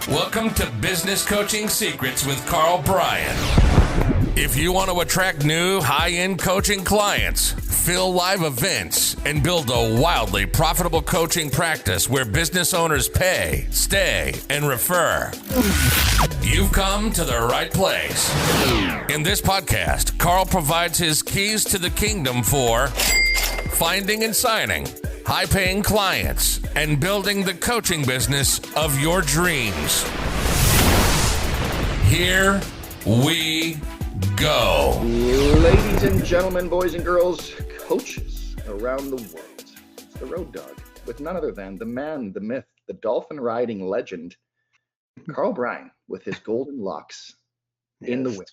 Welcome to Business Coaching Secrets with Karl Bryan. If you want to attract new high-end coaching clients, fill live events, and build a wildly profitable coaching practice where business owners pay, stay, and refer, you've come to the right place. In this podcast, Karl provides his keys to the kingdom for finding and signing high-paying clients and building the coaching business of your dreams. Here we go. Ladies and gentlemen, boys and girls, coaches around the world. It's the Road Dog with none other than the man, the myth, the dolphin riding legend, Karl Bryan, with his golden locks in the wind.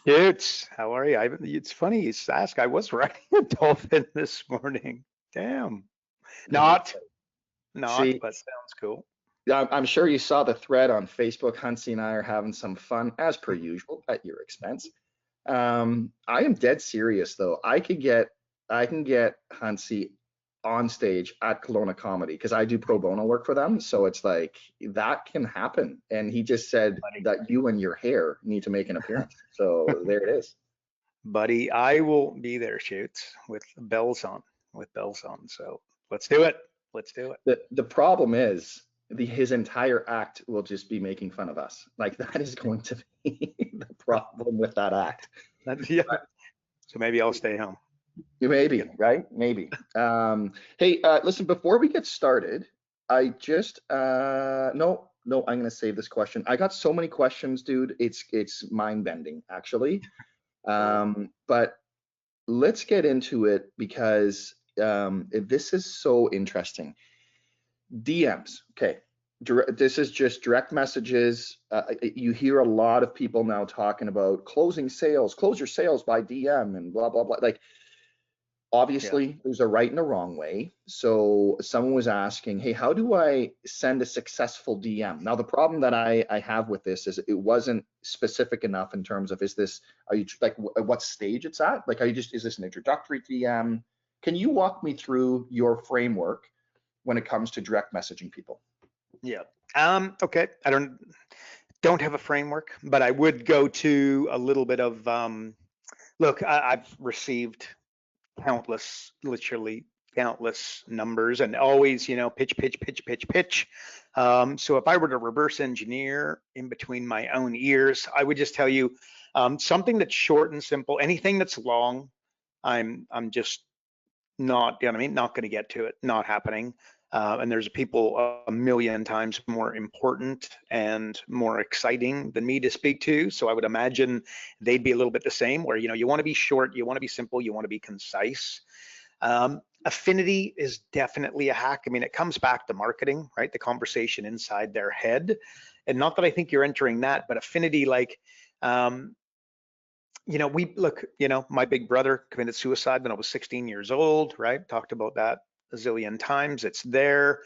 Shoots. How are you? It's funny you ask. I was riding a dolphin this morning. Damn. Not, See, but sounds cool. I'm sure you saw the thread on Facebook. Hansi and I are having some fun, as per usual, at your expense. I am dead serious, though. I can get Hansi on stage at Kelowna Comedy because I do pro bono work for them. So it's like that can happen. And he just said that you and your hair need to make an appearance. So there it is. Buddy, I will be there, Shoots, with bells on. So let's do it. The problem is his entire act will just be making fun of us. Like that is going to be the problem with that act. Yeah. So maybe I'll stay home. Maybe, right? Maybe. Hey, listen, before we get started, I just no, I'm gonna save this question. I got so many questions, dude. It's mind-bending, actually. But let's get into it because this is so interesting. DMs, okay. This is just direct messages. You hear a lot of people now talking about close your sales by DM and blah, blah, blah. Like, obviously, there's a right and a wrong way. So someone was asking, hey, how do I send a successful DM? Now, the problem that I have with this is it wasn't specific enough in terms of, are you like at what stage it's at? Like, is this an introductory DM? Can you walk me through your framework when it comes to direct messaging people? Yeah. Okay. I don't have a framework, but I would go to a little bit of look, I've received literally countless numbers and always, pitch. So if I were to reverse engineer in between my own ears, I would just tell you something that's short and simple. Anything that's long, I'm just not, not going to get to it, not happening. And there's people a million times more important and more exciting than me to speak to. So I would imagine they'd be a little bit the same where, you want to be short, you want to be simple, you want to be concise. Affinity is definitely a hack. I mean, it comes back to marketing, right? The conversation inside their head. And not that I think you're entering that, but affinity, like, my big brother committed suicide when I was 16 years old, right? Talked about that a zillion times. It's there.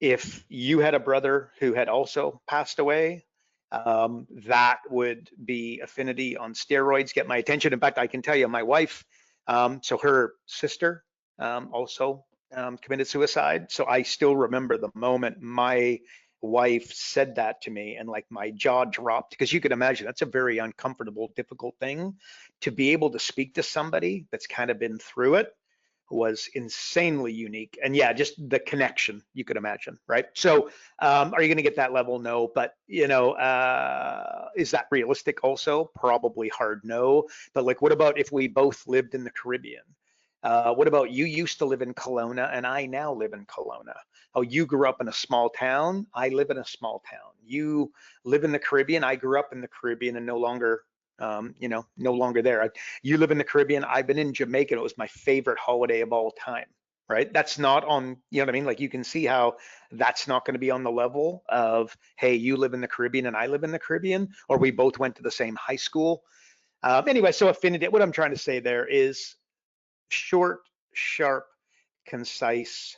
If you had a brother who had also passed away, that would be affinity on steroids, get my attention. In fact, I can tell you my wife, so her sister also committed suicide. So I still remember the moment my wife said that to me and like my jaw dropped, because you can imagine that's a very uncomfortable, difficult thing to be able to speak to somebody that's kind of been through it. Was insanely unique. And yeah, just the connection you could imagine, right? So are you going to get that level? No, but is that realistic also? Probably hard no. But like, what about if we both lived in the Caribbean? What about you used to live in Kelowna and I now live in Kelowna? Oh, you grew up in a small town. I live in a small town. You live in the Caribbean. I grew up in the Caribbean and no longer there. You live in the Caribbean. I've been in Jamaica. It was my favorite holiday of all time, right? That's not on, Like you can see how that's not going to be on the level of, hey, you live in the Caribbean and I live in the Caribbean, or we both went to the same high school. Anyway, so affinity, what I'm trying to say there is short, sharp, concise,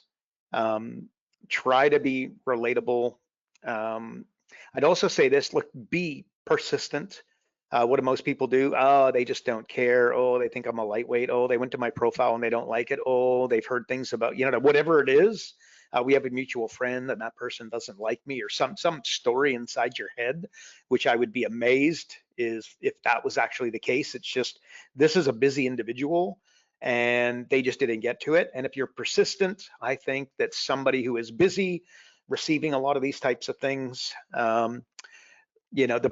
try to be relatable. I'd also say this, look, be persistent. What do most people do? Oh, they just don't care. Oh, they think I'm a lightweight. Oh, they went to my profile and they don't like it. Oh, they've heard things about, whatever it is. we have a mutual friend and that person doesn't like me, or some story inside your head, which I would be amazed is if that was actually the case. It's just, this is a busy individual and they just didn't get to it. And if you're persistent, I think that somebody who is busy receiving a lot of these types of things, the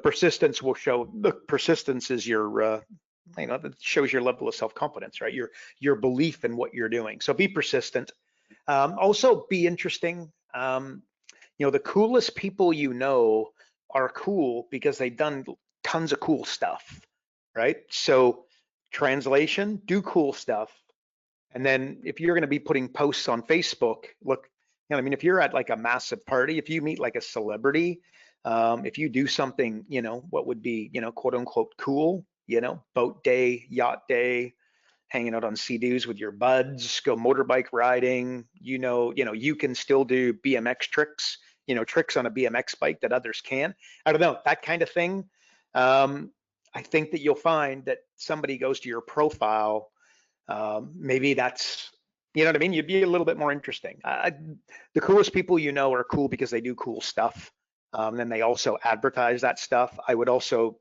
persistence will show. The persistence is your that shows your level of self-confidence, right? Your belief in what you're doing. So be persistent. Also be interesting. The coolest people are cool because they've done tons of cool stuff, right? So translation, do cool stuff. And then if you're going to be putting posts on Facebook, look, if you're at like a massive party, if you meet like a celebrity, if you do something, what would be, quote unquote cool, boat day, yacht day, hanging out on sea-doos with your buds, go motorbike riding, you can still do BMX tricks, tricks on a BMX bike that others can't. I don't know, that kind of thing. I think that you'll find that somebody goes to your profile, maybe that's, what I mean? You'd be a little bit more interesting. The coolest people are cool because they do cool stuff. Then they also advertise that stuff. I would also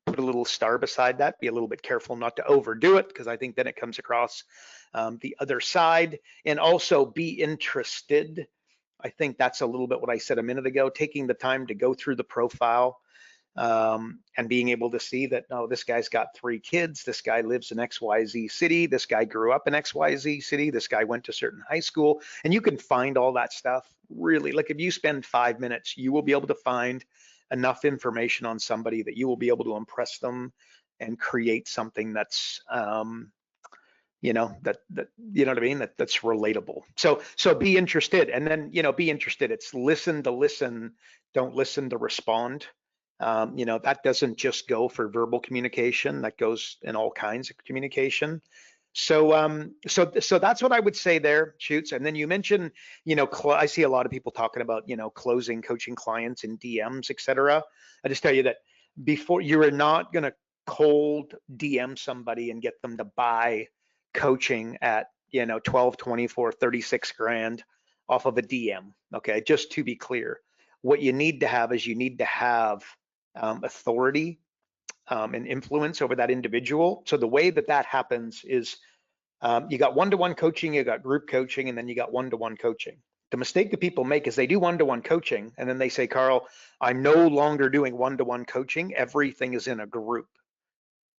put a little star beside that, be a little bit careful not to overdo it, because I think then it comes across the other side. And also be interested. I think that's a little bit what I said a minute ago, taking the time to go through the profile, and being able to see that, oh, this guy's got 3 kids, this guy lives in XYZ city, this guy grew up in XYZ city, this guy went to certain high school, and you can find all that stuff. Really, like if you spend 5 minutes, you will be able to find enough information on somebody that you will be able to impress them and create something that's that's relatable. So be interested, and then be interested. It's listen to listen, don't listen to respond. That doesn't just go for verbal communication, that goes in all kinds of communication. So that's what I would say there, Shoots. And then you mentioned, I see a lot of people talking about, closing coaching clients in DMs, etc. I just tell you that before, you are not going to cold DM somebody and get them to buy coaching at 12, 24, 36 grand off of a DM. Okay, just to be clear, what you need to have is authority and influence over that individual. So the way that happens is you got one-to-one coaching, you got group coaching, and then you got one-to-one coaching. The mistake that people make is they do one-to-one coaching and then they say, Karl, I'm no longer doing one-to-one coaching, everything is in a group.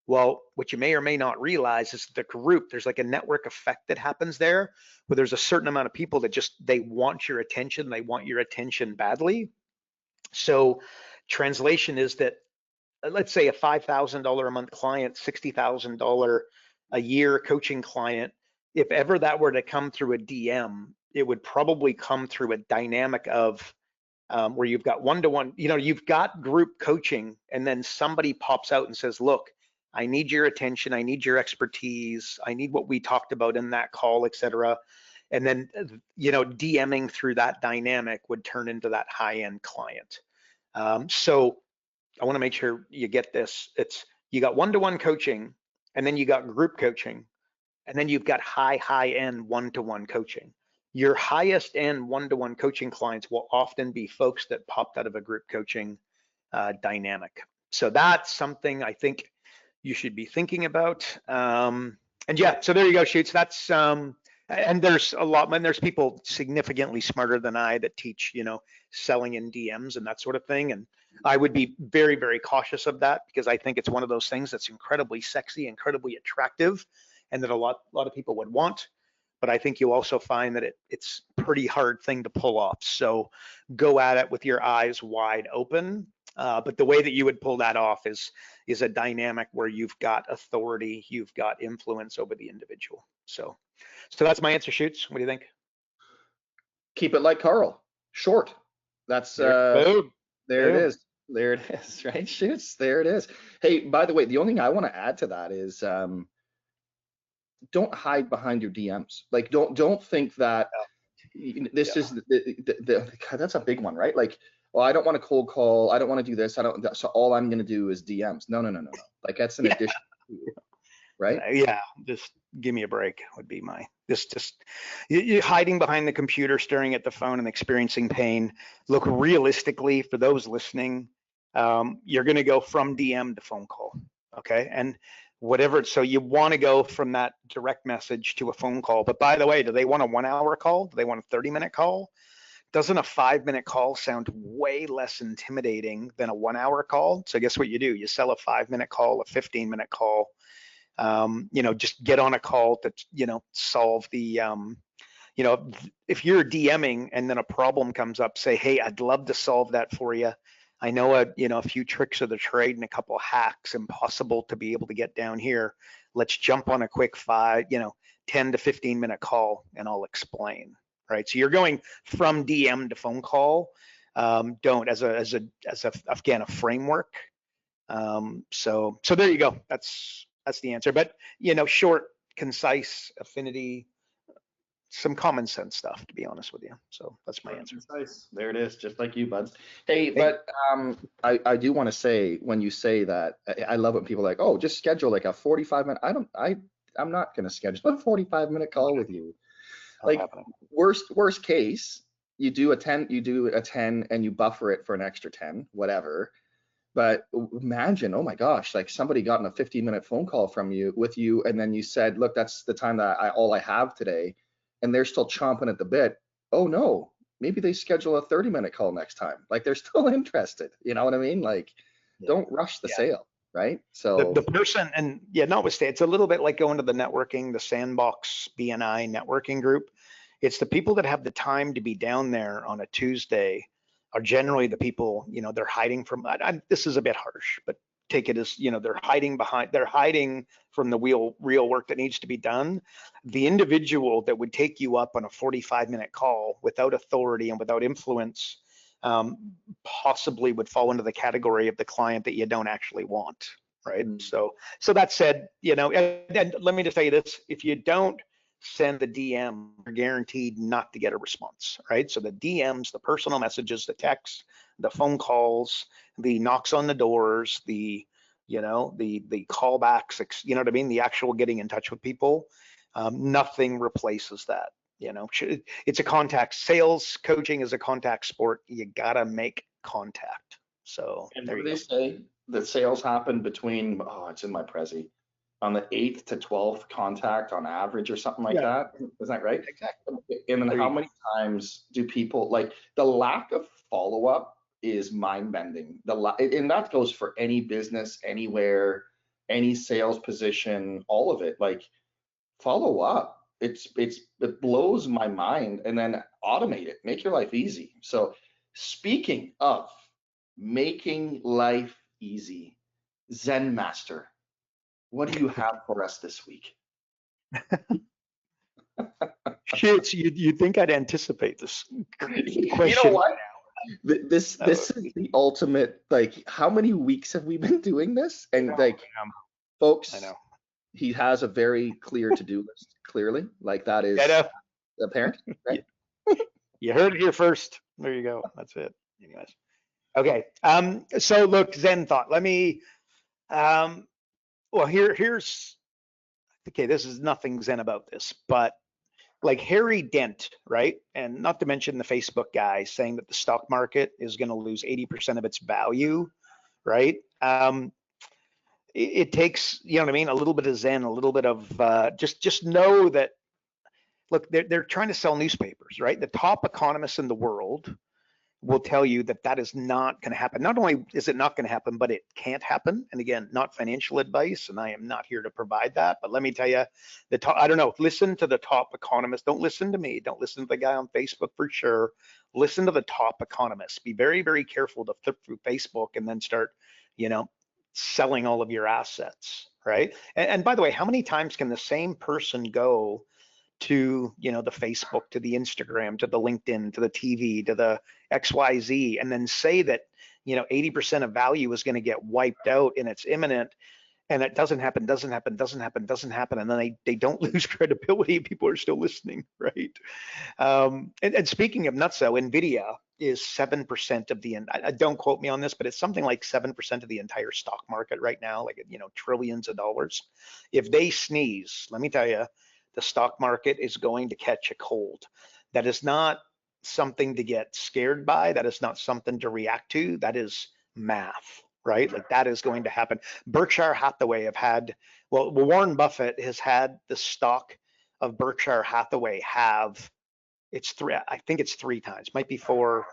Well, what you may or may not realize is the group, there's like a network effect that happens there, where there's a certain amount of people that they want your attention, they want your attention badly. So translation is that, let's say a $5,000 a month client, $60,000 a year coaching client, if ever that were to come through a DM, it would probably come through a dynamic of where you've got one-to-one, you've got group coaching, and then somebody pops out and says, look, I need your attention, I need your expertise, I need what we talked about in that call, etc. And then, DMing through that dynamic would turn into that high-end client. So I want to make sure you get this. You got one-to-one coaching, and then you got group coaching, and then you've got high-end one-to-one coaching. Your highest end one-to-one coaching clients will often be folks that popped out of a group coaching dynamic. So that's something I think you should be thinking about. And yeah, so there you go, Shoots. That's and there's a lot, and there's people significantly smarter than I that teach, selling in DMs and that sort of thing. And I would be very, very cautious of that, because I think it's one of those things that's incredibly sexy, incredibly attractive, and that a lot of people would want. But I think you'll also find that it's a pretty hard thing to pull off. So go at it with your eyes wide open. But the way that you would pull that off is a dynamic where you've got authority, you've got influence over the individual. So that's my answer, Shoots. What do you think? Keep it like Karl, short. That's boom. There it is. There it is, right, Shoots? There it is. Hey, by the way, the only thing I want to add to that is don't hide behind your DMs. Like, don't think that this is that's a big one, right? Like, well, I don't want to cold call, I don't want to do this, so all I'm going to do is DMs. No. Like, that's an addition. right? Yeah, just give me a break would be my, you're hiding behind the computer, staring at the phone and experiencing pain. Look, realistically, for those listening, you're going to go from DM to phone call. Okay. And whatever. So you want to go from that direct message to a phone call. But by the way, do they want a 1 hour call? Do they want a 30-minute call? Doesn't a 5-minute call sound way less intimidating than a 1 hour call? So guess what you do? You sell a 5-minute call, a 15-minute call. Just get on a call to, solve the, if you're DMing and then a problem comes up, say, hey, I'd love to solve that for you. I know a few tricks of the trade and a couple of hacks, impossible to be able to get down here. Let's jump on a quick 10 to 15-minute call and I'll explain, right? So you're going from DM to phone call. Don't as again, a framework. So there you go. That's the answer. But short, concise, affinity, some common sense stuff, to be honest with you. So that's my answer. Concise. There it is, just like you, buds. Hey, but I do want to say, when you say that, I love when people are like, oh, just schedule like a 45-minute. I'm not going to schedule a 45-minute call with you. Like worst case, you do a 10 and you buffer it for an extra 10, whatever. But imagine, oh my gosh, like somebody got in a 15-minute phone call with you, and then you said, look, that's the time that all I have today, and they're still chomping at the bit. Oh no, maybe they schedule a 30-minute call next time. Like they're still interested. You know what I mean? Like, don't rush the sale, right? So the person, and notwithstanding, it's a little bit like going to the networking, the Sandbox BNI networking group. It's the people that have the time to be down there on a Tuesday are generally the people, they're hiding from, this is a bit harsh, but take it as, they're hiding from the real work that needs to be done. The individual that would take you up on a 45-minute call without authority and without influence possibly would fall into the category of the client that you don't actually want, right? So that said, and let me just tell you this, if you don't send the DM, you're guaranteed not to get a response, right? So the DMs, the personal messages, the texts, the phone calls, the knocks on the doors, the callbacks, you know what I mean? The actual getting in touch with people, nothing replaces that. It's a contact. Sales coaching is a contact sport. You gotta make contact. So and there you they go. say that sales happen between, it's in my Prezi, on the 8th to 12th contact on average or something like that. Is that right? Exactly. And then how many times do people, like, the lack of follow-up is mind-bending. And that goes for any business, anywhere, any sales position, all of it. Like, follow up. It blows my mind. And then automate it. Make your life easy. So speaking of making life easy, Zen Master, what do you have for us this week? Shit, you think I'd anticipate this question? You know what? This is the ultimate, like, how many weeks have we been doing this? And folks, I know. He has a very clear to-do list, clearly. Like, that is apparent, right? You heard it here first. There you go. That's it. Anyways. Okay. So look, Zen thought. Let me here's okay, this is nothing Zen about this, but like Harry Dent, right? And not to mention the Facebook guy saying that the stock market is going to lose 80% of its value, right? It takes, you know what I mean, a little bit of Zen, a little bit of just know that, look, they're trying to sell newspapers, right? The top economists in the world will tell you that that is not going to happen. Not only is it not going to happen, but it can't happen. And again, not financial advice, and I am not here to provide that. But let me tell you, I don't know, listen to the top economists. Don't listen to me. Don't listen to the guy on Facebook for sure. Listen to the top economists. Be very, very careful to flip through Facebook and then start, selling all of your assets, right? And by the way, how many times can the same person go to the Facebook, to the Instagram, to the LinkedIn, to the TV, to the XYZ, and then say that 80% of value is going to get wiped out and it's imminent, and it doesn't happen, and then they don't lose credibility. People are still listening, right? And speaking of nutso, Nvidia, is 7% of the, don't quote me on this, but it's something like 7% of the entire stock market right now, like, you know, trillions of dollars. If they sneeze, let me tell you, the stock market is going to catch a cold. That is not something to get scared by. That is not something to react to. That is math, right? Like that is going to happen. Berkshire Hathaway have had, well, Warren Buffett has had the stock of Berkshire Hathaway have, I think it's 3 times, might be 4,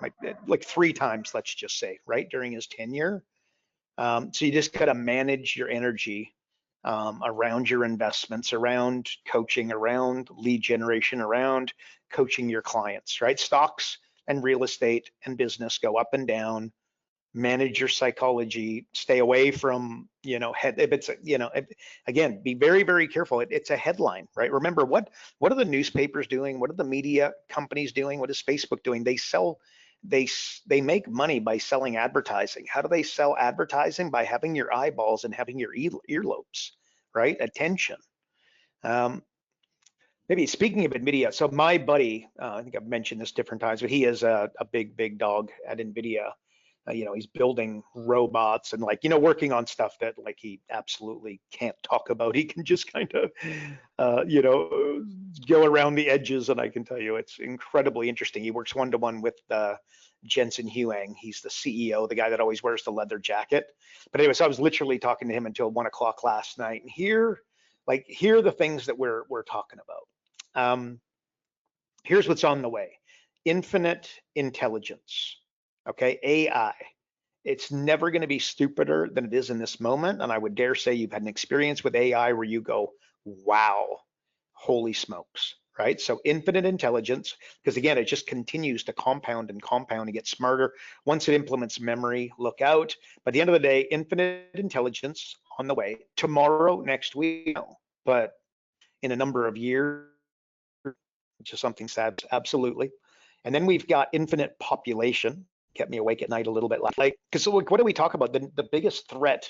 like 3 times, let's just say, right, during his tenure. So you just gotta manage your energy around your investments, around coaching, around lead generation, around coaching your clients, right? Stocks and real estate and business go up and down. Manage your psychology, stay away from, you know, if it's, you know, again, be very, very careful. It's a headline, right? Remember, what are the newspapers doing? What are the media companies doing? What is Facebook doing? They make money by selling advertising. How do they sell advertising? By having your eyeballs and having your earlobes, right? Attention. Maybe speaking of Nvidia, so my buddy, I think I've mentioned this different times, but he is a big dog at Nvidia. You know, he's building robots and, like, you know, working on stuff that, like, he absolutely can't talk about. He can just kind of, you know, go around the edges. And I can tell you, it's incredibly interesting. He works one-to-one with Jensen Huang. He's the CEO, the guy that always wears the leather jacket. But anyway, so I was literally talking to him until 1 o'clock last night. And here are the things that we're talking about. Here's what's on the way: infinite intelligence. Okay, AI. It's never going to be stupider than it is in this moment. And I would dare say you've had an experience with AI where you go, wow, holy smokes, right? So infinite intelligence, because again, it just continues to compound and compound and get smarter. Once it implements memory, look out. But at the end of the day, infinite intelligence on the way. Tomorrow, next week, no. But in a number of years, which is something sad, absolutely. And then we've got infinite population. Kept me awake at night a little bit, like, because what do we talk about? The biggest threat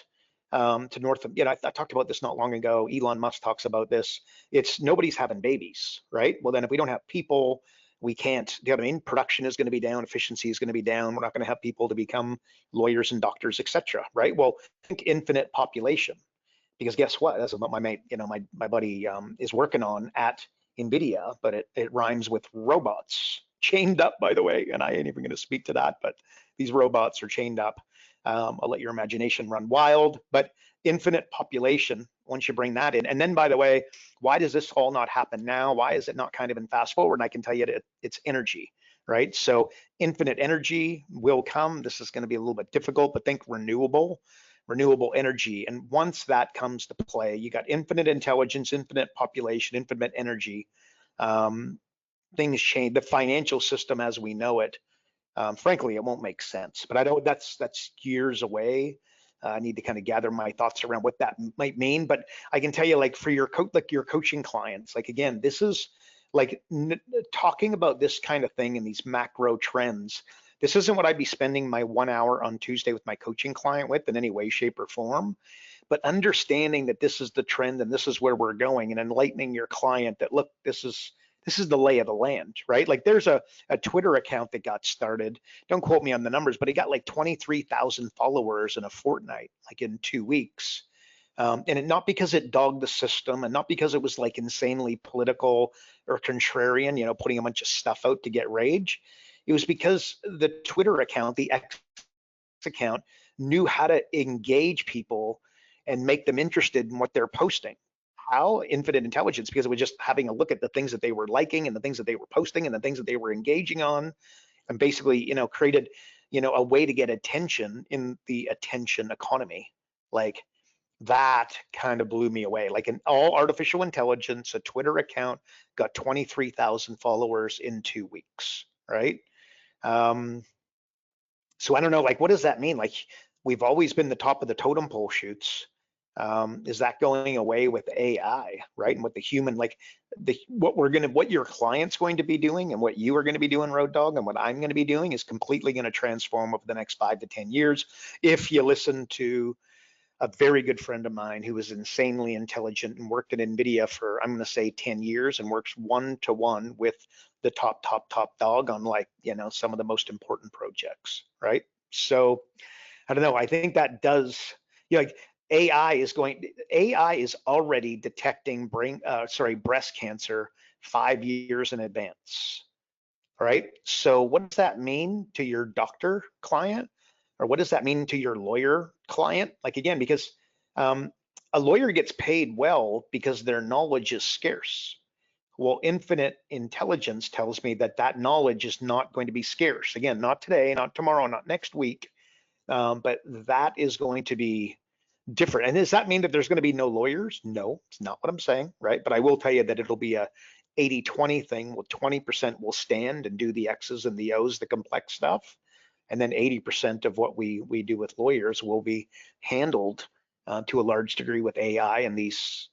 to North, you know, I talked about this not long ago. Elon Musk talks about this. It's nobody's having babies, right? Well, then if we don't have people, we can't, you know what I mean? Production is going to be down, efficiency is going to be down. We're not going to have people to become lawyers and doctors, etc. Right? Well, think infinite population, because guess what? That's what my mate, you know, my buddy is working on at Nvidia, but it rhymes with robots. Chained up, by the way, and I ain't even going to speak to that, but these robots are chained up. I'll let your imagination run wild, but infinite population, once you bring that in. And then, by the way, why does this all not happen now? Why is it not kind of in fast forward? And I can tell you it's energy, right? So infinite energy will come. This is going to be a little bit difficult, but think renewable energy. And once that comes to play, you got infinite intelligence, infinite population, infinite energy. Things change. The financial system as we know it, frankly, it won't make sense. But I know that's years away. I need to kind of gather my thoughts around what that might mean. But I can tell you, like, for your your coaching clients, like, again, this is like talking about this kind of thing and these macro trends. This isn't what I'd be spending my 1 hour on Tuesday with my coaching client with in any way, shape, or form. But understanding that this is the trend and this is where we're going, and enlightening your client that, look, this is the lay of the land, right? Like, there's a Twitter account that got started. Don't quote me on the numbers, but he got like 23,000 followers in a fortnight, like in 2 weeks. And not because it dogged the system, and not because it was like insanely political or contrarian, you know, putting a bunch of stuff out to get rage. It was because the Twitter account, the X account, knew how to engage people and make them interested in what they're posting. How? Infinite intelligence, because it was just having a look at the things that they were liking and the things that they were posting and the things that they were engaging on, and basically, you know, created, you know, a way to get attention in the attention economy. Like, that kind of blew me away. Like, an all artificial intelligence, a Twitter account got 23,000 followers in 2 weeks, right? So I don't know, like, what does that mean? Like, we've always been the top of the totem pole shoots. Is that going away with AI, right? And what the human, like, what your client's going to be doing and what you are going to be doing, Road Dog, and what I'm going to be doing is completely going to transform over the next 5 to 10 years. If you listen to a very good friend of mine who is insanely intelligent and worked at Nvidia for, I'm going to say, 10 years, and works one-to-one with the top dog on, like, some of the most important projects, right? So I don't know. I think that does, like AI is already detecting breast cancer 5 years in advance, right? So what does that mean to your doctor client, or what does that mean to your lawyer client? Like, again, because a lawyer gets paid well because their knowledge is scarce. Well, infinite intelligence tells me that that knowledge is not going to be scarce. Again, not today, not tomorrow, not next week, but that is going to be different. And does that mean that there's going to be no lawyers? No, it's not what I'm saying, right? But I will tell you that it'll be a 80-20 thing. Well, 20% will stand and do the X's and the O's, the complex stuff. And then 80% of what we do with lawyers will be handled to a large degree with AI and these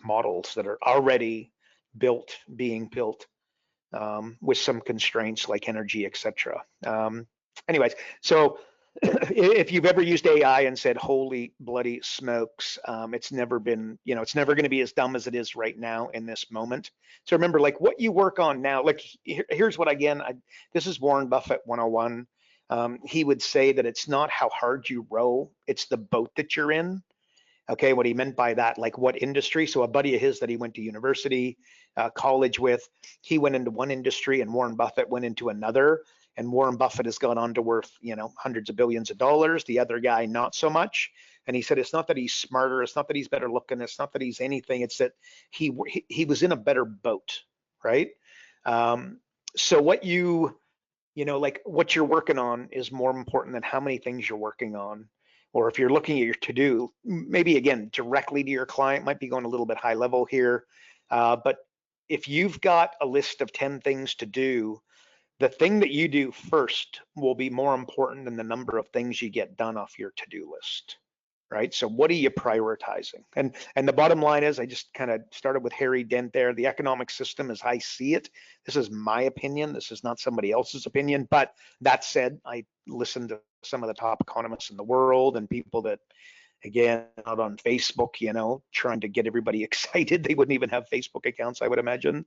models that are already being built with some constraints like energy, etc. Anyways, so if you've ever used AI and said, holy bloody smokes, it's never been, it's never going to be as dumb as it is right now in this moment. So remember, like, what you work on now, like, here's what, again, this is Warren Buffett 101. He would say that it's not how hard you row, it's the boat that you're in. Okay, what he meant by that, like what industry. So a buddy of his that he went to university, college with, he went into one industry and Warren Buffett went into another. And Warren Buffett has gone on to worth, hundreds of billions of dollars. The other guy, not so much. And he said, it's not that he's smarter. It's not that he's better looking. It's not that he's anything. It's that he was in a better boat, right? So what like what you're working on is more important than how many things you're working on. Or if you're looking at your to-do, maybe again, directly to your client, might be going a little bit high level here. But if you've got a list of 10 things to do, the thing that you do first will be more important than the number of things you get done off your to-do list, right? So what are you prioritizing? And the bottom line is, I just kind of started with Harry Dent there. The economic system, as I see it, this is my opinion. This is not somebody else's opinion. But that said, I listened to some of the top economists in the world and people that, again, out on Facebook, trying to get everybody excited. They wouldn't even have Facebook accounts, I would imagine.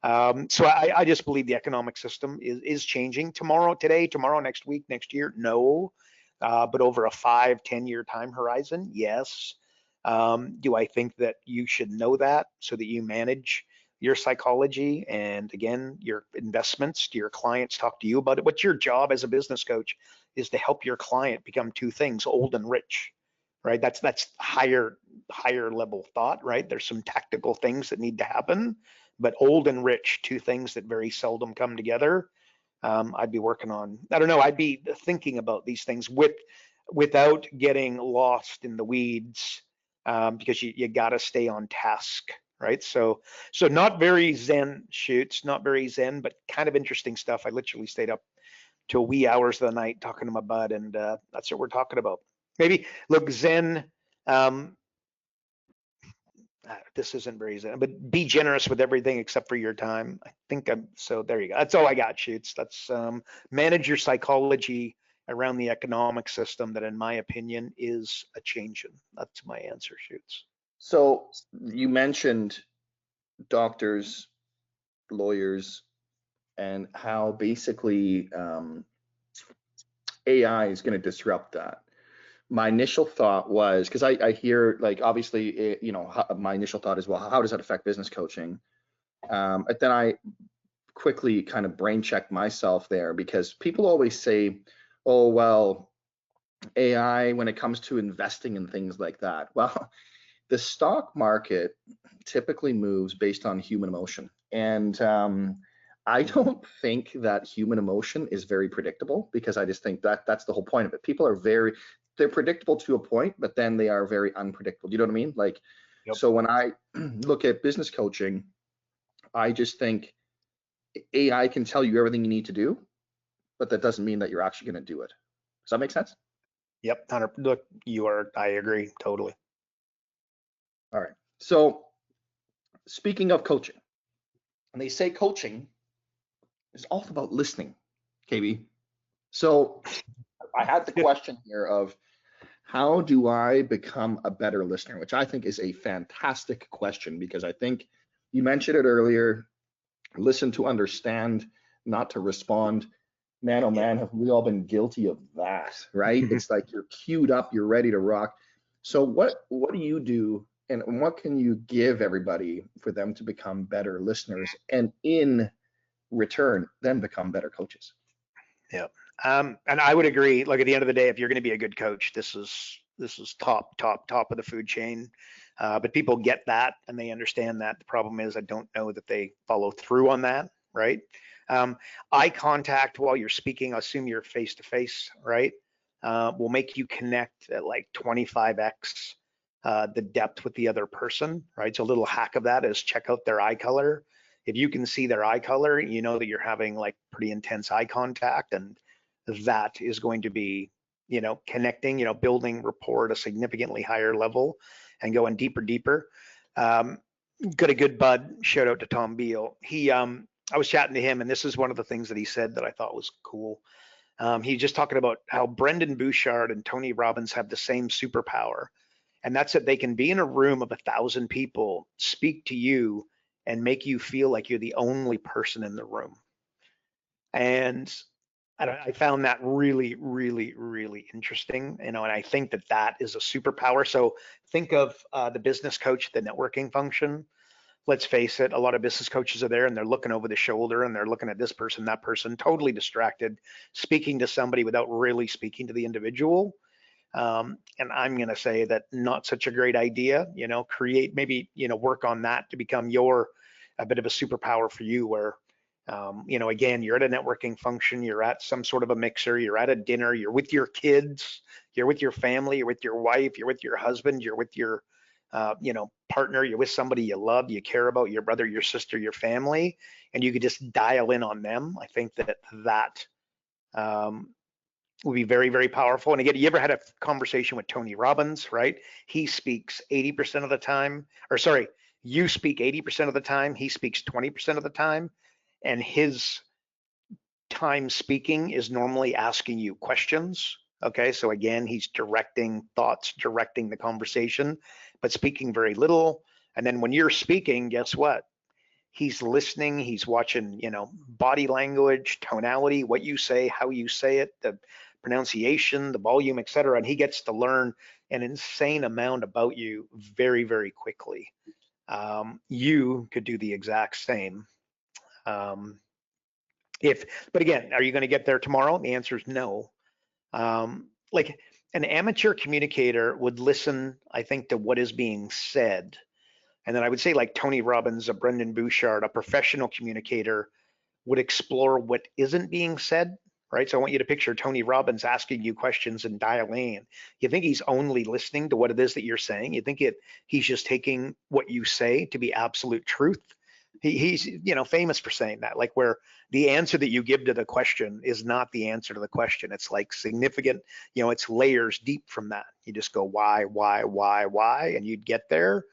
So I just believe the economic system is changing today, tomorrow, next week, next year. No, but over a 5-10 year time horizon, yes. Do I think that you should know that so that you manage your psychology and, again, your investments? Do your clients talk to you about it? What's your job as a business coach is to help your client become two things: old and rich. Right, that's higher level thought, right? There's some tactical things that need to happen, but old and rich, two things that very seldom come together. I'd be working on, I don't know, I'd be thinking about these things without getting lost in the weeds, because you got to stay on task, right? So not very zen shoots, not very zen, but kind of interesting stuff. I literally stayed up till wee hours of the night talking to my bud, and that's what we're talking about. Maybe look, Zen, this isn't very Zen, but be generous with everything except for your time. I think so there you go. That's all I got, Shoots. That's manage your psychology around the economic system that, in my opinion, is a changing. That's my answer, Shoots. So you mentioned doctors, lawyers, and how basically AI is going to disrupt that. My initial thought was, because I hear, like, obviously, my initial thought is, well, how does that affect business coaching? But then I quickly kind of brain checked myself there, because people always say, oh, well, AI when it comes to investing in things like that. Well, the stock market typically moves based on human emotion. And I don't think that human emotion is very predictable, because I just think that that's the whole point of it. People are they're predictable to a point, but then they are very unpredictable. Do you know what I mean? Like, yep. So when I look at business coaching, I just think AI can tell you everything you need to do, but that doesn't mean that you're actually going to do it. Does that make sense? Yep. Look, I agree totally. All right. So speaking of coaching, and they say coaching is all about listening, KB. So I had the question here of, how do I become a better listener? Which I think is a fantastic question, because I think you mentioned it earlier. listen to understand, not to respond. Man, oh man, have we all been guilty of that, right? It's like you're queued up, you're ready to rock. So what do you do, and what can you give everybody for them to become better listeners, and in return, then become better coaches? Yeah. And I would agree. Like at the end of the day, if you're going to be a good coach, this is top of the food chain. But people get that and they understand that. The problem is I don't know that they follow through on that, right? Eye contact while you're speaking, I assume you're face to face, right? Will make you connect at like 25x the depth with the other person, right? So a little hack of that is check out their eye color. If you can see their eye color, you know that you're having like pretty intense eye contact, and that is going to be, connecting, building rapport at a significantly higher level and going deeper. Got a good bud, shout out to Tom Beal. I was chatting to him, and this is one of the things that he said that I thought was cool. He's just talking about how Brendan Bouchard and Tony Robbins have the same superpower, and that's that they can be in a room of 1,000 people, speak to you, and make you feel like you're the only person in the room. And I found that really, really, really interesting, and I think that is a superpower. So think of the business coach, the networking function. Let's face it, a lot of business coaches are there and they're looking over the shoulder and they're looking at this person, that person, totally distracted, speaking to somebody without really speaking to the individual. And I'm going to say that not such a great idea. Create, maybe, work on that to become a bit of a superpower for you, where again, you're at a networking function, you're at some sort of a mixer, you're at a dinner, you're with your kids, you're with your family, you're with your wife, you're with your husband, you're with your partner, you're with somebody you love, you care about, your brother, your sister, your family, and you could just dial in on them. I think that would be very, very powerful. And again, you ever had a conversation with Tony Robbins, right? He speaks 80% of the time, or sorry, you speak 80% of the time, he speaks 20% of the time, and his time speaking is normally asking you questions. Okay, so again, he's directing thoughts, directing the conversation, but speaking very little. And then when you're speaking, guess what? He's listening, he's watching, body language, tonality, what you say, how you say it, the pronunciation, the volume, etc. And he gets to learn an insane amount about you very, very quickly. You could do the exact same. But again, are you going to get there tomorrow? The answer is no. Like an amateur communicator would listen, I think, to what is being said. And then I would say like Tony Robbins, a Brendan Bouchard, a professional communicator would explore what isn't being said, right? So I want you to picture Tony Robbins asking you questions and dialing in. You think he's only listening to what it is that you're saying? You think he's just taking what you say to be absolute truth? He's famous for saying that, like where the answer that you give to the question is not the answer to the question. It's like significant, it's layers deep from that. You just go why, and you'd get there.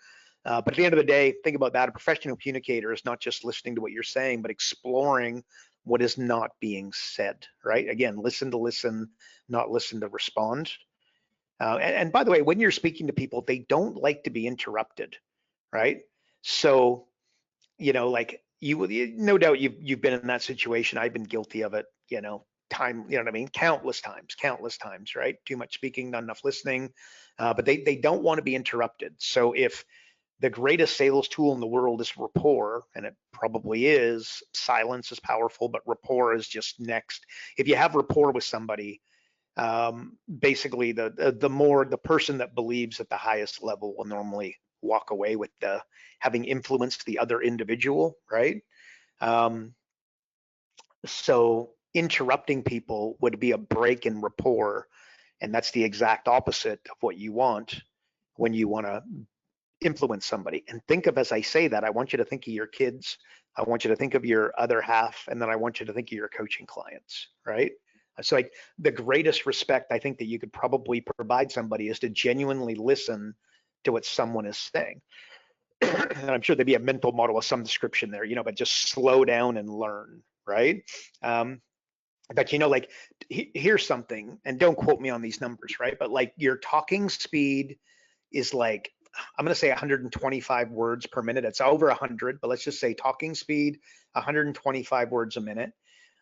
But at the end of the day, think about that. A professional communicator is not just listening to what you're saying, but exploring what is not being said, right? Again, listen to listen, not listen to respond. And by the way, when you're speaking to people, they don't like to be interrupted, right? So, like no doubt you've been in that situation. I've been guilty of it, time, what I mean? Countless times, right? Too much speaking, not enough listening, but they don't want to be interrupted. So if the greatest sales tool in the world is rapport, and it probably is, silence is powerful, but rapport is just next. If you have rapport with somebody, basically the person that believes at the highest level will normally walk away with having influenced the other individual, right? So interrupting people would be a break in rapport, and that's the exact opposite of what you want when you want to influence somebody. And think of, as I say that, I want you to think of your kids, I want you to think of your other half, and then I want you to think of your coaching clients, right? So like the greatest respect I think that you could probably provide somebody is to genuinely listen to what someone is saying. And I'm sure there'd be a mental model of some description there, but just slow down and learn, right? But like here's something, and don't quote me on these numbers, right? But like your talking speed is like I'm going to say 125 words per minute. It's over 100, but let's just say talking speed, 125 words a minute.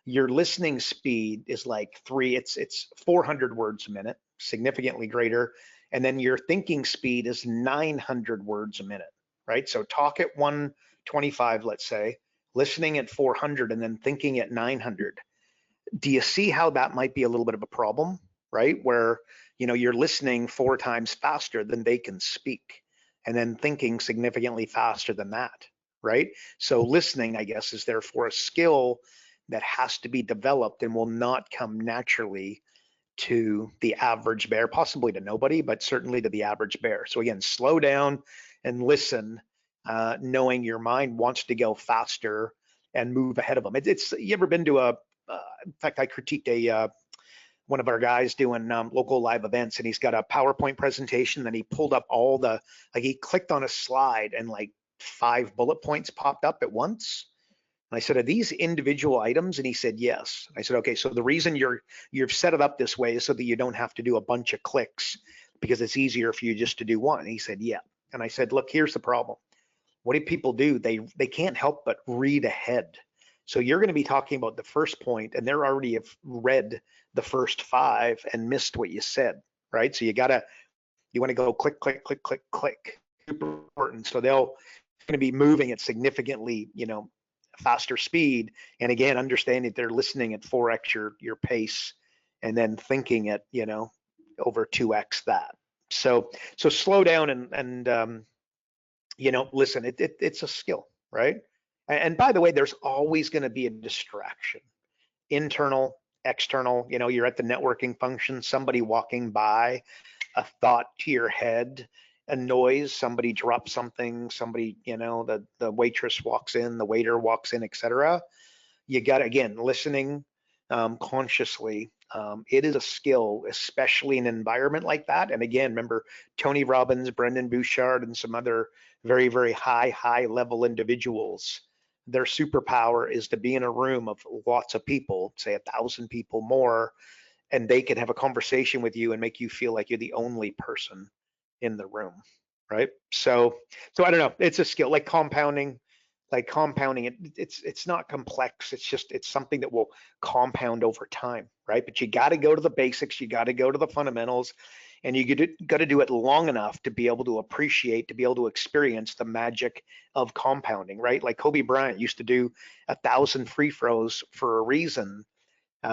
Your listening speed is like it's 400 words a minute, significantly greater. And then your thinking speed is 900 words a minute, right? So talk at 125, let's say, listening at 400, and then thinking at 900. Do you see how that might be a little bit of a problem, right? Where, you're listening 4 times faster than they can speak, and then thinking significantly faster than that, right? So listening, I guess, is therefore a skill that has to be developed and will not come naturally to the average bear, possibly to nobody, but certainly to the average bear. So again, slow down and listen, knowing your mind wants to go faster and move ahead of them. You ever been to in fact, I critiqued one of our guys doing local live events, and he's got a PowerPoint presentation. Then he pulled up he clicked on a slide, and like 5 bullet points popped up at once. And I said, are these individual items? And he said, yes. I said, okay, so the reason you've set it up this way is so that you don't have to do a bunch of clicks, because it's easier for you just to do one. And he said, yeah. And I said, look, here's the problem. What do people do? They can't help but read ahead. So you're going to be talking about the first point, and they're already have read the first 5 and missed what you said, right? So you want to go click, click, click, click, click. Super important. So they're going to be moving at significantly, faster speed. And again, understanding that they're listening at 4x your pace, and then thinking at, over 2x that. So slow down and listen, it's a skill, right? And by the way, there's always going to be a distraction, internal, external. You're at the networking function, somebody walking by, a thought to your head, a noise, somebody drops something, somebody, the waitress walks in, the waiter walks in, etc. You got, again, listening consciously. It is a skill, especially in an environment like that. And again, remember Tony Robbins, Brendan Bouchard, and some other very, very high level individuals. Their superpower is to be in a room of lots of people, say 1,000 people more, and they can have a conversation with you and make you feel like you're the only person in the room, right? So I don't know. It's a skill, like compounding. It's not complex. It's something that will compound over time, right? But you got to go to the basics. You got to go to the fundamentals, and you got to do it long enough to be able to appreciate, to be able to experience the magic of compounding, right? Like Kobe Bryant used to do 1,000 free throws for a reason. He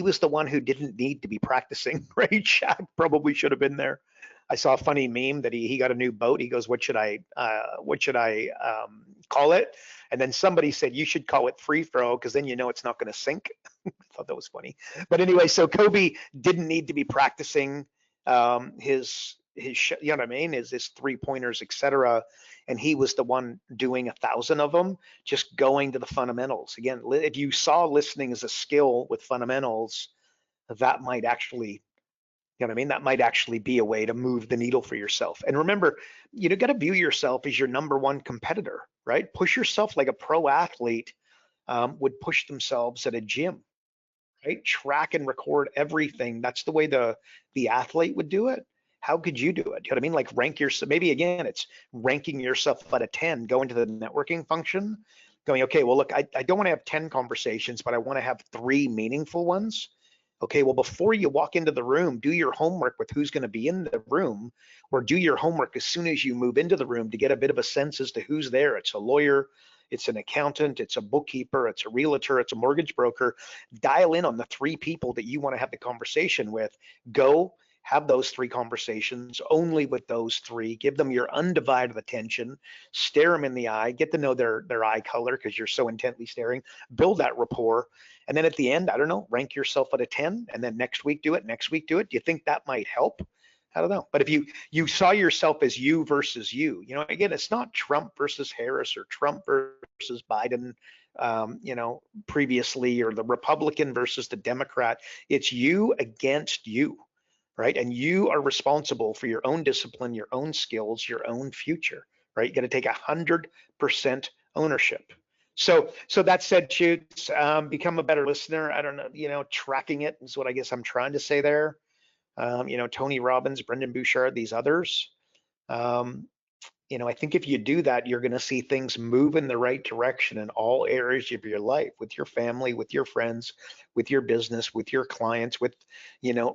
was the one who didn't need to be practicing, right? Shaq probably should have been there. I saw a funny meme that he got a new boat. He goes, what should I call it? And then somebody said, you should call it free throw, because then it's not going to sink. I thought that was funny. But anyway, so Kobe didn't need to be practicing his his 3-pointers, etc. And he was the one doing 1,000 of them, just going to the fundamentals. Again, if you saw listening as a skill with fundamentals, that might actually, that might actually be a way to move the needle for yourself. And remember, you got to view yourself as your #1 competitor, right? Push yourself like a pro athlete would push themselves at a gym, right? Track and record everything. That's the way the athlete would do it. How could you do it? You know what I mean? Like rank yourself. Maybe again, it's ranking yourself out of 10, going to the networking function, going, okay, well, look, I don't want to have 10 conversations, but I want to have 3 meaningful ones. Okay, well, before you walk into the room, do your homework with who's going to be in the room, or do your homework as soon as you move into the room to get a bit of a sense as to who's there. It's a lawyer, it's an accountant, it's a bookkeeper, it's a realtor, it's a mortgage broker. Dial in on the 3 people that you want to have the conversation with. Go have those 3 conversations only with those 3. Give them your undivided attention. Stare them in the eye. Get to know their eye color, because you're so intently staring. Build that rapport. And then at the end, I don't know, rank yourself out of 10, and then next week do it, next week do it. Do you think that might help? I don't know. But if you saw yourself as you versus you, again, it's not Trump versus Harris or Trump versus Biden, previously, or the Republican versus the Democrat. It's you against you, right? And you are responsible for your own discipline, your own skills, your own future, right? You got to take 100% ownership. So that said, Shoots, become a better listener. I don't know, tracking it is what I guess I'm trying to say there. Tony Robbins, Brendan Bouchard, these others, I think if you do that, you're going to see things move in the right direction in all areas of your life, with your family, with your friends, with your business, with your clients, with,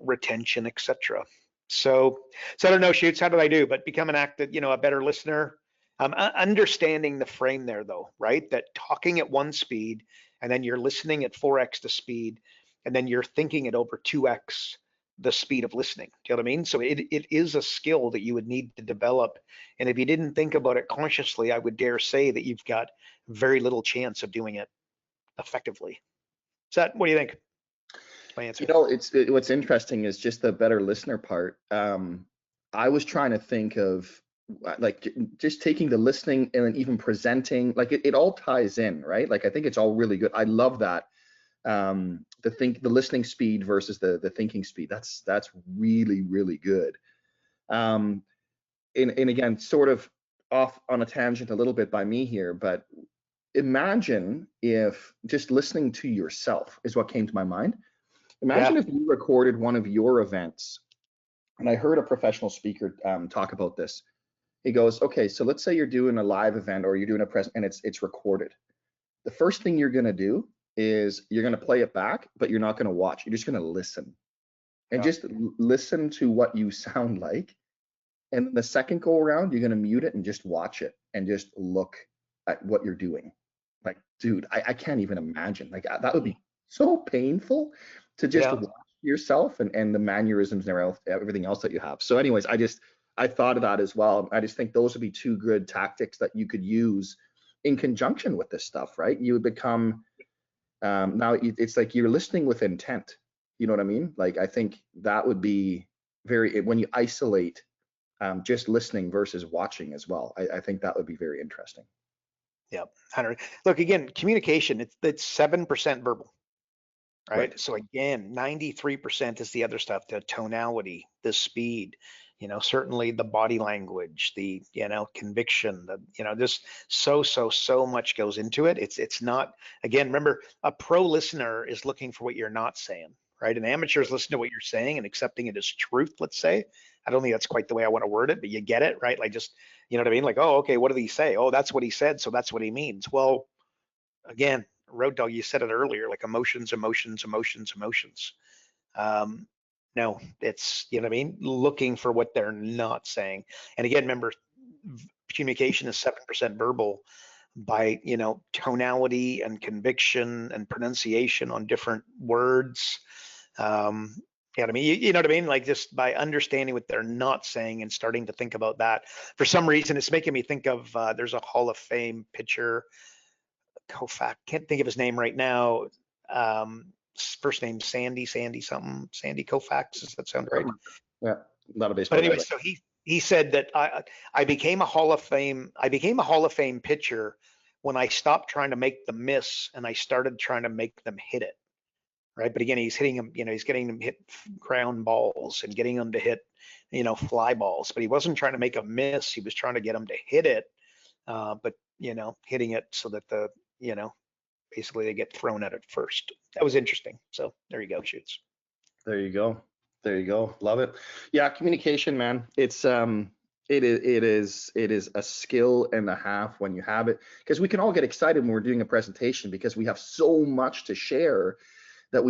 retention, etc. So I don't know, Shoots, how did I do? But become an active, a better listener. Understanding the frame there, though, right? That talking at 1 speed, and then you're listening at 4x the speed, and then you're thinking at over 2x the speed of listening. Do you know what I mean? So it is a skill that you would need to develop. And if you didn't think about it consciously, I would dare say that you've got very little chance of doing it effectively. What do you think? My answer. What's interesting is just the better listener part. I was trying to think of like just taking the listening and then even presenting, like it all ties in, right? Like I think it's all really good. I love that. The listening speed versus the thinking speed. That's really, really good. And again, sort of off on a tangent a little bit by me here, but imagine if just listening to yourself is what came to my mind. Imagine if you recorded one of your events, and I heard a professional speaker talk about this. He goes, okay, so let's say you're doing a live event or you're doing a present and it's recorded. The first thing you're gonna do is you're gonna play it back, but you're not gonna watch. You're just gonna listen and just listen to what you sound like. And the second go around, you're gonna mute it and just watch it and just look at what you're doing. Like, dude, I can't even imagine. Like that would be so painful to just watch yourself and the mannerisms and everything else that you have. So anyways, I thought of that as well. I just think those would be 2 good tactics that you could use in conjunction with this stuff, right? You would become, now it's like you're listening with intent. You know what I mean? Like, I think that would be when you isolate just listening versus watching as well, I think that would be very interesting. Yeah, 100. Look, again, communication, it's 7% verbal. Right. So again, 93% is the other stuff, the tonality, the speed, certainly the body language, the, conviction, just so much goes into it. It's not, again, remember, a pro listener is looking for what you're not saying, right? An amateur is listening to what you're saying and accepting it as truth, let's say. I don't think that's quite the way I want to word it, but you get it, right? Like just, you know what I mean? Like, oh, okay, what did he say? Oh, that's what he said, so that's what he means. Well, again, Road Dog, you said it earlier, like emotions. No, it's, you know what I mean? Looking for what they're not saying. And again, remember, communication is 7% verbal by, tonality and conviction and pronunciation on different words. You know what I mean? You know what I mean? Like just by understanding what they're not saying and starting to think about that. For some reason, it's making me think of, there's a Hall of Fame pitcher, Koufax, can't think of his name right now. First name Sandy something. Sandy Koufax. Does that sound right? Yeah, not a baseball. But anyway, so he said that I became a Hall of Fame. I became a Hall of Fame pitcher when I stopped trying to make them miss and I started trying to make them hit it. Right. But again, he's hitting them, he's getting them hit ground balls and getting them to hit, fly balls. But he wasn't trying to make them miss. He was trying to get them to hit it. But hitting it so that basically they get thrown at it first. That was interesting. So there you go, Shoots. There you go. Love it. Yeah, communication, man. It's it is a skill and a half when you have it, because we can all get excited when we're doing a presentation because we have so much to share that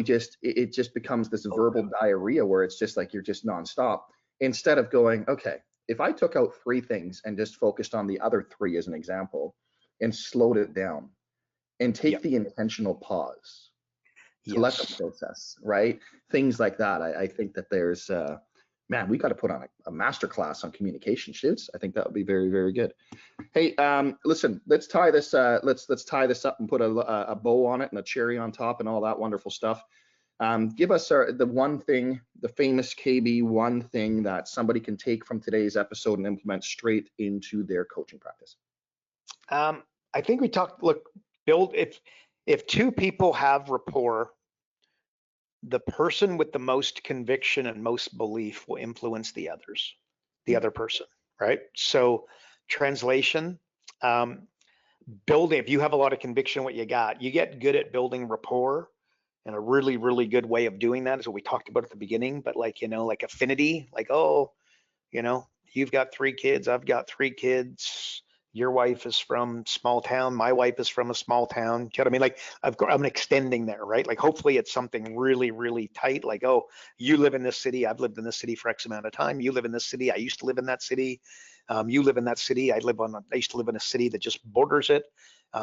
it just becomes this verbal diarrhea where it's just like you're just nonstop, instead of going, okay, if I took out 3 things and just focused on the other 3 as an example and slowed it down and take the intentional pause to let them process, right? Things like that. I think that there's, man, we got to put on a masterclass on communication, Shoots. I think that would be very, very good. Hey, listen, let's tie this. Let's tie this up and put a bow on it and a cherry on top and all that wonderful stuff. Give us the one thing, the famous KB one thing that somebody can take from today's episode and implement straight into their coaching practice. I think we talked. Look, build if 2 people have rapport, the person with the most conviction and most belief will influence the other person, right? So translation, building, if you have a lot of conviction in what you got, you get good at building rapport. And a really, really good way of doing that is what we talked about at the beginning, but like, like affinity, like, oh, You've got 3 kids. I've got 3 kids. Your wife is from small town. My wife is from a small town. Do you know what I mean? Like I'm extending there, right? Like hopefully it's something really, really tight. Like, oh, you live in this city. I've lived in this city for X amount of time. You live in this city. I used to live in that city. You live in that city. I used to live in a city that just borders it.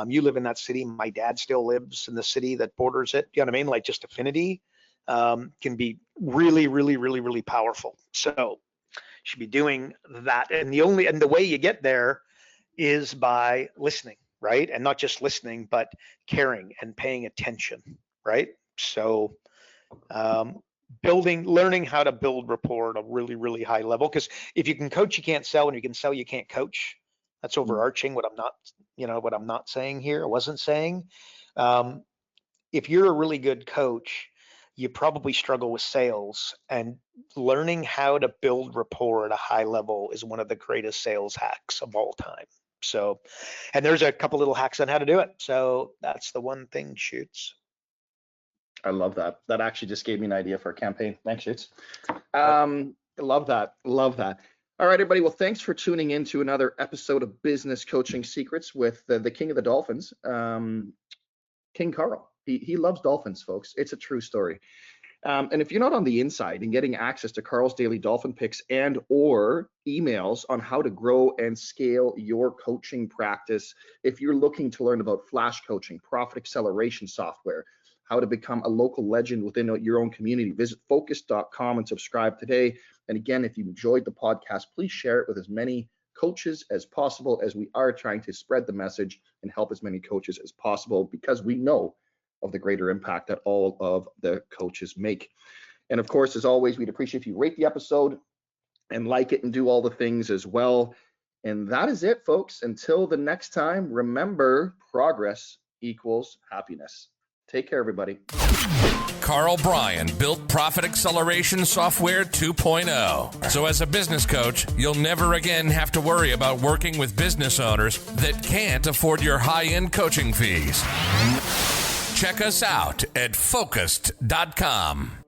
You live in that city. My dad still lives in the city that borders it. You know what I mean? Like just affinity can be really, really, really, really powerful. So you should be doing that. And the way you get there is by listening, right? And not just listening, but caring and paying attention, right? So learning how to build rapport at a really, really high level. Because if you can coach, you can't sell, and you can sell, you can't coach. That's overarching what I'm not saying here. I wasn't saying. If you're a really good coach, you probably struggle with sales, and learning how to build rapport at a high level is one of the greatest sales hacks of all time. So, and there's a couple little hacks on how to do it. So that's the one thing, Shoots. I love that. That actually just gave me an idea for a campaign. Thanks, Shoots. Love that. Love that. All right, everybody. Well, thanks for tuning in to another episode of Business Coaching Secrets with the king of the dolphins, King Karl. He loves dolphins, folks. It's a true story. And if you're not on the inside and getting access to Karl's daily dolphin picks and or emails on how to grow and scale your coaching practice, if you're looking to learn about flash coaching, profit acceleration software, how to become a local legend within your own community, visit focus.com and subscribe today. And again, if you enjoyed the podcast, please share it with as many coaches as possible, as we are trying to spread the message and help as many coaches as possible, because we know of the greater impact that all of the coaches make. And of course, as always, we'd appreciate if you rate the episode and like it and do all the things as well. And that is it, folks. Until the next time, remember, progress equals happiness. Take care, everybody. Karl Bryan built Profit Acceleration Software 2.0. So as a business coach, you'll never again have to worry about working with business owners that can't afford your high-end coaching fees. Check us out at focused.com.